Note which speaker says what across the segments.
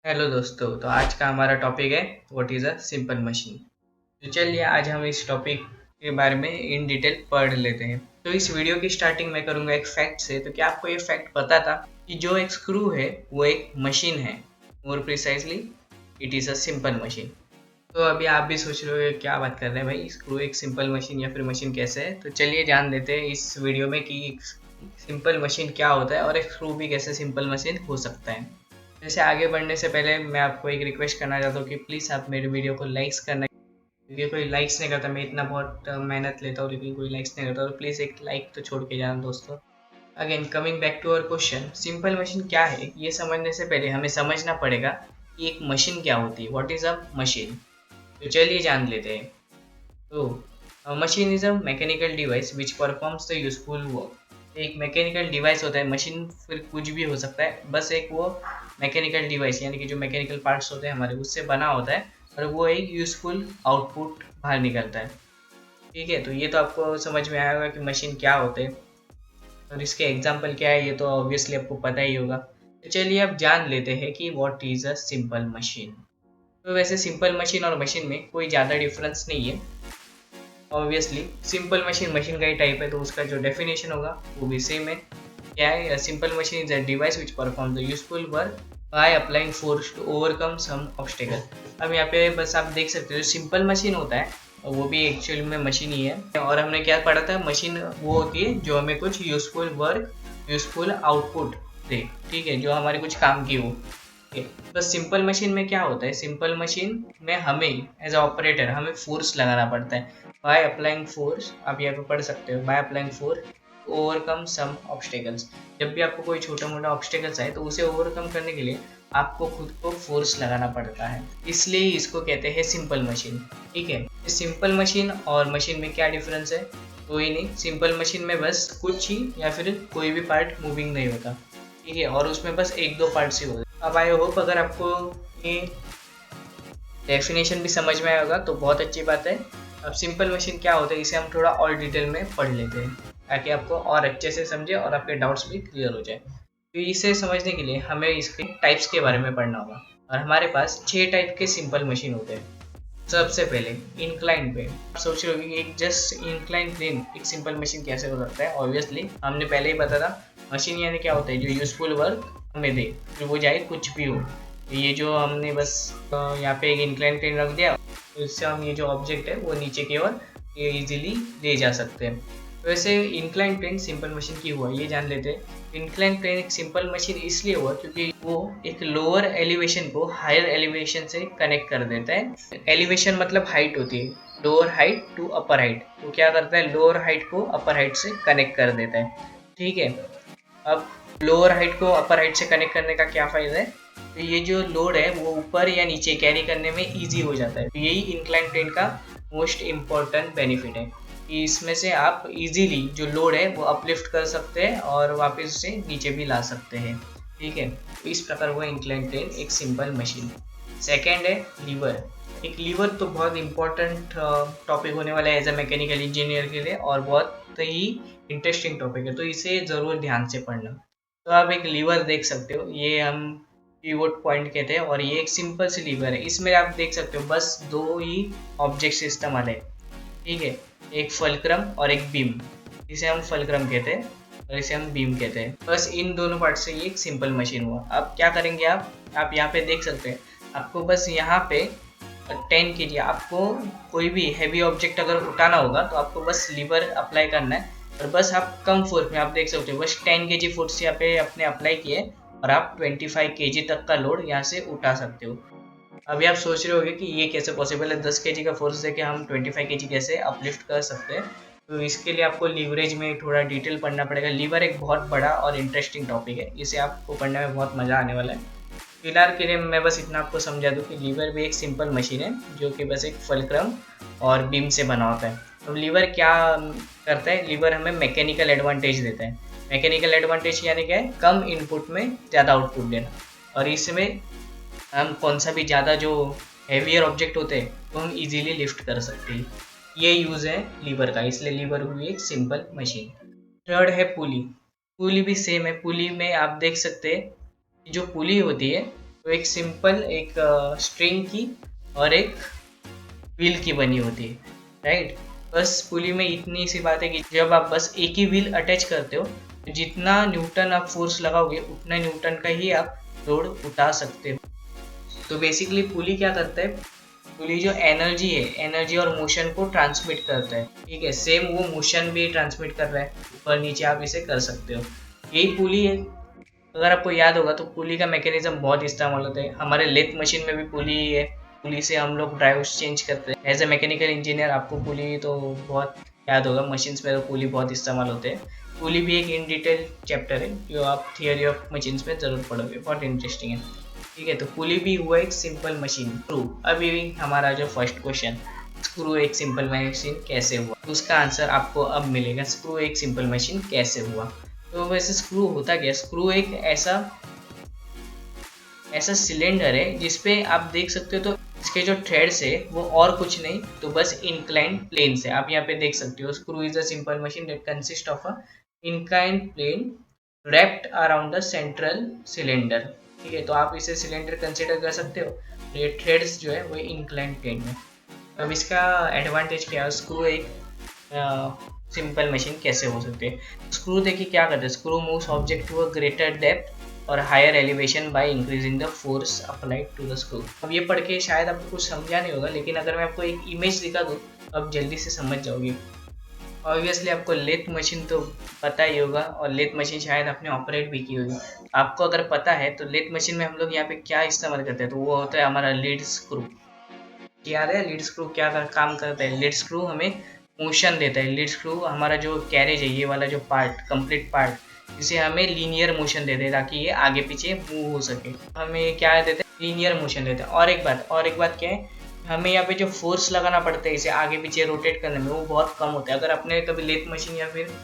Speaker 1: Hello दोस्तों, तो आज का हमारा टॉपिक है what is a simple machine. तो चलिए आज हम इस टॉपिक के बारे में इन डिटेल पढ़ लेते हैं। तो इस वीडियो की स्टार्टिंग में करूंगा एक फैक्ट से। तो क्या आपको ये फैक्ट पता था कि जो एक स्क्रू है वो एक मशीन है? More precisely it is a simple machine. तो अभी आप भी सोच रहे हो क्या बात कर रहे हैं भाई, स्क्रू एक सिंपल मशीन या फिर मशीन कैसे है। तो चलिए जान लेते हैं इस वीडियो में कि सिंपल मशीन क्या होता है और एक स्क्रू भी कैसे सिंपल मशीन हो सकता है। जैसे आगे बढ़ने से पहले मैं आपको एक रिक्वेस्ट करना चाहता हूँ कि प्लीज़ आप मेरे वीडियो को लाइक्स करना, क्योंकि कोई लाइक्स नहीं करता। मैं इतना बहुत मेहनत लेता हूँ लेकिन कोई लाइक्स नहीं करता, तो प्लीज़ एक लाइक तो छोड़ के जाना दोस्तों। Again coming back to our question, simple machine क्या है ये समझने से पहले हमें समझना पड़ेगा कि एक मशीन क्या होती है, व्हाट इज़ अ मशीन। तो चलिए जान लेते हैं। तो machine is a mechanical device which performs the useful work. एक मैकेनिकल डिवाइस होता है, मशीन फिर कुछ भी हो सकता है, बस एक वो मैकेनिकल डिवाइस यानी कि जो मैकेनिकल पार्ट्स होते हैं हमारे उससे बना होता है और वो एक यूजफुल आउटपुट बाहर निकलता है। ठीक है, तो ये तो आपको समझ में आया होगा कि मशीन क्या होते हैं और इसके एग्जाम्पल क्या है, ये तो ऑब्वियसली आपको पता ही होगा। तो चलिए अब जान लेते हैं कि what is a simple machine. तो वैसे सिंपल मशीन और मशीन में कोई ज़्यादा डिफरेंस नहीं है। ऑब्वियसली सिंपल मशीन मशीन का ही टाइप है, तो उसका जो डेफिनेशन होगा वो भी सेम है। क्या है? Simple machine is a device which perform the useful work by applying force to overcome some obstacle. अब यहाँ पे बस आप देख सकते हो, जो सिंपल मशीन होता है वो भी एक्चुअली में मशीन ही है। और हमने क्या पढ़ा था, मशीन वो होती है जो हमें कुछ यूजफुल वर्क, यूजफुल आउटपुट दे। ठीक है, जो हमारे कुछ काम की हो। तो सिंपल मशीन में क्या होता है, सिंपल मशीन में हमें एज अ ऑपरेटर हमें फोर्स लगाना पड़ता है। बाय अप्लाइंग फोर्स, आप यहाँ पे पढ़ सकते हो, by applying force overcome some obstacles. जब भी आपको कोई छोटा मोटा ऑब्स्टेकल्स आए तो उसे ओवरकम करने के लिए आपको खुद को फोर्स लगाना पड़ता है, इसलिए इसको कहते हैं सिंपल मशीन। ठीक है, सिंपल मशीन और मशीन में क्या डिफरेंस है? कोई नहीं, सिंपल मशीन में बस कुछ ही या फिर कोई भी पार्ट मूविंग नहीं होता। ठीक है, और उसमें बस एक दो पार्ट्स ही होते हैं। अब आई होप अगर आपको ये डेफिनेशन भी समझ में आया होगा तो बहुत अच्छी बात है। अब सिंपल मशीन क्या होता है इसे हम थोड़ा और डिटेल में पढ़ लेते हैं, ताकि आपको और अच्छे से समझे और आपके डाउट्स भी क्लियर हो जाए। तो इसे समझने के लिए हमें इसके टाइप्स के बारे में पढ़ना होगा, और हमारे पास 6 टाइप के सिंपल मशीन होते हैं। सबसे पहले इंक्लाइन प्लेन। आप सोच रहे हो कि एक जस्ट इंक्लाइन प्लेन एक सिंपल मशीन कैसे हो सकता है? ऑब्वियसली हमने पहले ही बताया था, मशीन यानी क्या होता है, जो यूजफुल वर्क हमें दे, फिर वो चाहे कुछ भी हो। तो ये जो हमने बस यहाँ पे एक इंक्लाइन प्लेन रख दिया, तो इससे हम ये जो ऑब्जेक्ट है वो नीचे की ओर ये इजीली ले जा सकते हैं। तो वैसे इंक्लाइन प्लेन सिंपल मशीन की हुआ ये जान लेते हैं। इंक्लाइन प्लेन एक सिंपल मशीन इसलिए हुआ क्योंकि वो एक लोअर एलिवेशन को हायर एलिवेशन से कनेक्ट कर देता है। एलिवेशन मतलब हाइट होती है, lower height to upper height. वो क्या करता है, लोअर हाइट को अपर हाइट से कनेक्ट कर देता है। ठीक है, अब लोअर हाइट को अपर हाइट से कनेक्ट करने का क्या फायदा है? तो ये जो लोड है वो ऊपर या नीचे कैरी करने में इजी हो जाता है। तो यही इंक्लाइन प्लेन का मोस्ट इम्पॉर्टेंट बेनिफिट है कि इसमें से आप इजीली जो लोड है वो अपलिफ्ट कर सकते हैं और वापस उसे नीचे भी ला सकते हैं। ठीक है, तो इस प्रकार हुआ इंक्लाइन प्लेन एक सिंपल मशीन। सेकेंड है लीवर। एक लीवर तो बहुत इंपॉर्टेंट टॉपिक होने वाला है एज अ मैकेनिकल इंजीनियर के लिए, और बहुत ही इंटरेस्टिंग टॉपिक है, तो इसे ज़रूर ध्यान से पढ़ना। तो आप एक लीवर देख सकते हो, ये हम पिवोट पॉइंट कहते हैं, और ये एक सिंपल सी लीवर है। इसमें आप देख सकते हो बस दो ही ऑब्जेक्ट सिस्टम आते हैं। ठीक है, एक फलक्रम और एक बीम। इसे हम फलक्रम कहते हैं और इसे हम बीम कहते हैं। बस इन दोनों पार्ट से ये एक सिंपल मशीन हुआ। अब क्या करेंगे आप यहाँ पे देख सकते हैं, आपको बस यहाँ पे 10 kg, आपको कोई भी हैवी ऑब्जेक्ट अगर उठाना होगा तो आपको बस लीवर अप्लाई करना है, और बस आप कम फोर्स में, आप देख सकते हो बस 10 kg फोर्स यहाँ पे आपने अप्लाई किए और आप 25 kg तक का लोड यहाँ से उठा सकते हो। अभी आप सोच रहे होगे कि ये कैसे पॉसिबल है, 10 kg का फोर्स देके हम 25 kg कैसे अपलिफ्ट कर सकते हैं? तो इसके लिए आपको लीवरेज में थोड़ा डिटेल पढ़ना पड़ेगा। लीवर एक बहुत बड़ा और इंटरेस्टिंग टॉपिक है, इसे आपको पढ़ने में बहुत मज़ा आने वाला है। फिलहाल के लिए मैं बस इतना आपको समझा दूँ कि लीवर भी एक सिंपल मशीन है जो कि बस एक फलक्रम और बीम से बना होता है। तो लीवर क्या करता है, लीवर हमें मैकेनिकल एडवांटेज देता है। मैकेनिकल एडवांटेज यानी क्या है, कम इनपुट में ज़्यादा आउटपुट देना। और इसमें हम कौन सा भी ज़्यादा जो हैवियर ऑब्जेक्ट होते हैं वो हम इजीली लिफ्ट कर सकते हैं। ये यूज़ है लीवर का, इसलिए लीवर हुई एक सिंपल मशीन। थर्ड है पुली। पुली भी सेम है। पुली में आप देख सकते हैं जो पुली होती है तो एक सिंपल एक स्ट्रिंग की और एक व्हील की बनी होती है, राइट। बस पुली में इतनी सी बात है कि जब आप बस एक ही व्हील अटैच करते हो तो जितना न्यूटन आप फोर्स लगाओगे उतना न्यूटन का ही आप लोड उठा सकते हो। तो बेसिकली पुली क्या करता है, पुली जो एनर्जी है, एनर्जी और मोशन को ट्रांसमिट करता है, ठीक है। सेम वो मोशन भी ट्रांसमिट कर रहा है, ऊपर नीचे आप इसे कर सकते हो, यही पुली है। अगर आपको याद होगा तो पुली का मैकेनिज्म बहुत इस्तेमाल होता है, हमारे लेथ मशीन में भी पुली है, पुली से हम लोग ड्राइव्स चेंज करते हैं। एज ए मैकेनिकल इंजीनियर आपको पुली तो बहुत याद होगा, मशीन्स में तो पुली बहुत इस्तेमाल होते हैं। पुली भी एक इन डिटेल चैप्टर है जो आप थियोरी ऑफ मशीन्स में जरूर पढ़ोगे, बहुत इंटरेस्टिंग है, ठीक है। तो पुली भी हुआ एक सिंपल मशीन। स्क्रू, अभी हमारा जो फर्स्ट क्वेश्चन, स्क्रू एक सिंपल मशीन कैसे हुआ, तो उसका आंसर आपको अब मिलेगा, स्क्रू एक सिंपल मशीन कैसे हुआ। तो वैसे स्क्रू होता क्या, स्क्रू एक ऐसा ऐसा सिलेंडर है जिसपे आप देख सकते हो, तो इसके जो थ्रेड्स है वो और कुछ नहीं, तो बस इंक्लाइन प्लेन से आप यहाँ पे देख सकते हो। Screw is a simple machine that consist of a incline plane wrapped around the central cylinder, ठीक है। तो आप इसे सिलेंडर कंसिडर कर सकते हो, ये थ्रेड्स जो है वो इंक्लाइन प्लेन में। अब इसका एडवांटेज क्या है, स्क्रू एक सिंपल मशीन कैसे हो सकती है। स्क्रू देखिए क्या करते हैं, screw moves object to a greater depth और higher elevation by increasing the force applied to the screw. अब ये पढ़ के शायद आपको कुछ समझा नहीं होगा, लेकिन अगर मैं आपको एक इमेज दिखा दूँ तो आप जल्दी से समझ जाओगे। ऑब्वियसली आपको लेथ मशीन तो पता ही होगा, और लेथ मशीन शायद आपने ऑपरेट भी की होगी। आपको अगर पता है तो लेथ मशीन में हम लोग यहाँ पे क्या इस्तेमाल करते हैं, तो वो होता है हमारा लीड स्क्रू। याद है लीड स्क्रू क्या काम करता है, लीड स्क्रू हमें मोशन देता है। लीड स्क्रू हमारा जो कैरेज है, ये वाला जो पार्ट, कंप्लीट पार्ट, इसे हमें लीनियर मोशन देते हैं ताकि ये आगे पीछे मूव हो सके। हमें क्या देते हैं, लीनियर मोशन देते हैं। और एक बात क्या है, हमें यहाँ पे जो फोर्स लगाना पड़ता है इसे आगे पीछे रोटेट करने में, वो बहुत कम होता है। अगर आपने कभी लेथ मशीन या फिर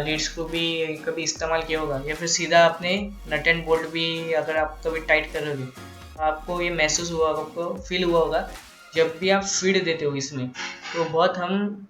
Speaker 1: लीड स्क्रू भी कभी इस्तेमाल किया होगा, या फिर सीधा अपने नट एंड बोल्ट भी अगर आप कभी टाइट करोगे, आपको ये महसूस हुआ होगा, आपको फील हुआ होगा, जब भी आप फीड देते हो इसमें तो बहुत हम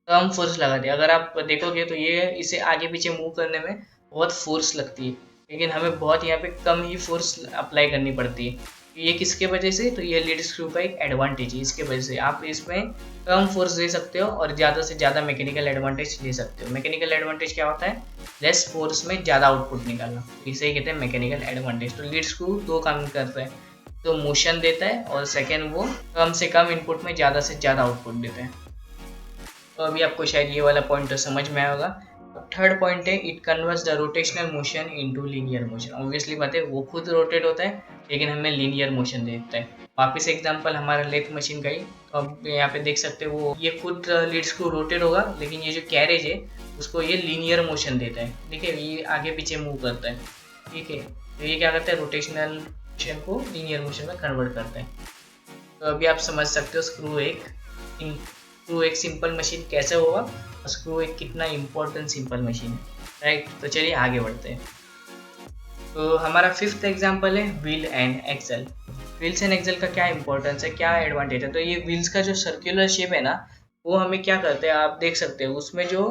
Speaker 1: कम फोर्स लगाते हैं। अगर आप देखोगे तो ये इसे आगे पीछे मूव करने में बहुत फोर्स लगती है, लेकिन हमें बहुत यहाँ पे कम ही फोर्स अप्लाई करनी पड़ती है। ये किसके वजह से, तो ये लीड स्क्रू का एक एडवांटेज है, इसके वजह से आप इसमें कम फोर्स दे सकते हो और ज़्यादा से ज़्यादा मैकेनिकल एडवांटेज ले सकते हो। मैकेनिकल एडवांटेज क्या होता है, लेस फोर्स में ज़्यादा आउटपुट निकालना, इसे ही कहते हैं मैकेनिकल एडवांटेज। तो लीड स्क्रू दो काम करता है, तो मोशन देता है और सेकेंड वो कम से कम इनपुट में ज़्यादा से ज़्यादा आउटपुट देते हैं। तो अभी आपको शायद ये वाला पॉइंट तो समझ में आया होगा। थर्ड पॉइंट है, it converts the rotational motion into linear motion. Obviously बात है, वो खुद रोटेट होता है लेकिन हमें लीनियर मोशन देता है। वापिस एग्जांपल हमारा लेथ मशीन का ही, तो अब यहाँ पे देख सकते हो वो ये खुद लीड स्क्रू रोटेट होगा, लेकिन ये जो कैरेज है उसको ये लीनियर मोशन देता है, ठीक है। ये आगे पीछे मूव करता है, ठीक है। तो ये क्या करता है, रोटेशनल मोशन को लीनियर मोशन में कन्वर्ट करता है। तो अभी आप समझ सकते हो स्क्रू एक सिंपल मशीन कैसे होगा, और स्क्रू एक कितना इम्पोर्टेंट सिंपल मशीन है, राइट। तो चलिए आगे बढ़ते हैं। तो हमारा फिफ्थ एग्जांपल है wheel and axle. Wheels and axle का क्या इंपॉर्टेंस है, क्या एडवांटेज है, तो ये व्हील्स का जो सर्कुलर शेप है ना, वो हमें क्या करते हैं, आप देख सकते हो उसमें जो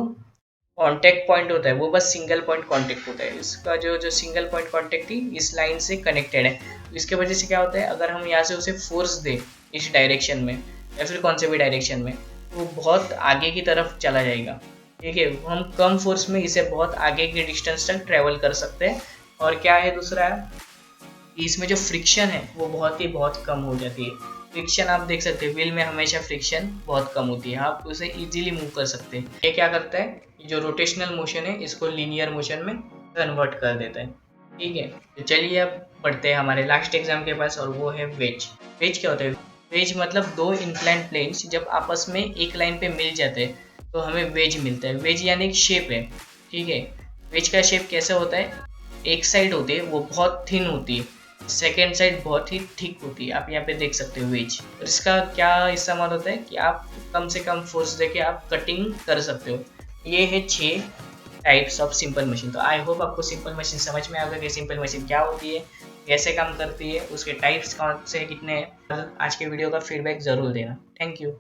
Speaker 1: कॉन्टेक्ट पॉइंट होता है वो बस सिंगल पॉइंट कॉन्टेक्ट होता है। इसका जो सिंगल पॉइंट कॉन्टेक्ट थी इस लाइन से कनेक्टेड है। इसके वजह से क्या होता है, अगर हम यहाँ से उसे फोर्स दें इस डायरेक्शन में या फिर कौन से भी डायरेक्शन में, वो बहुत आगे की तरफ चला जाएगा, ठीक है। हम कम फोर्स में इसे बहुत आगे की डिस्टेंस तक ट्रेवल कर सकते हैं। और क्या है दूसरा, इसमें जो फ्रिक्शन है वो बहुत कम हो जाती है। फ्रिक्शन आप देख सकते हैं, व्हील में हमेशा फ्रिक्शन बहुत कम होती है, आप उसे इजीली मूव कर सकते हैं। ये क्या करता है, जो रोटेशनल मोशन है इसको लीनियर मोशन में कन्वर्ट कर देता है, ठीक है। तो चलिए अब बढ़ते हैं हमारे लास्ट एग्जाम के पास, और वो है वेज। वेज क्या होता है, वेज मतलब दो इंक्लाइन प्लेन्स जब आपस में एक लाइन पे मिल जाते हैं तो हमें वेज मिलता है। वेज यानी एक शेप है, ठीक है। वेज का शेप कैसे होता है, एक साइड होती है वो बहुत थिन होती है, सेकेंड साइड बहुत ही थिक होती है, आप यहाँ पे देख सकते हो वेज। और इसका क्या इस्तेमाल होता है कि आप कम से कम फोर्स देके आप कटिंग कर सकते हो। ये है 6 टाइप्स ऑफ सिंपल मशीन। तो आई होप आपको सिंपल मशीन समझ में आ गया कि सिंपल मशीन क्या होती है, कैसे काम करती है, उसके टाइप्स कौन से कितने हैं। आज के वीडियो का फीडबैक ज़रूर देना। Thank you.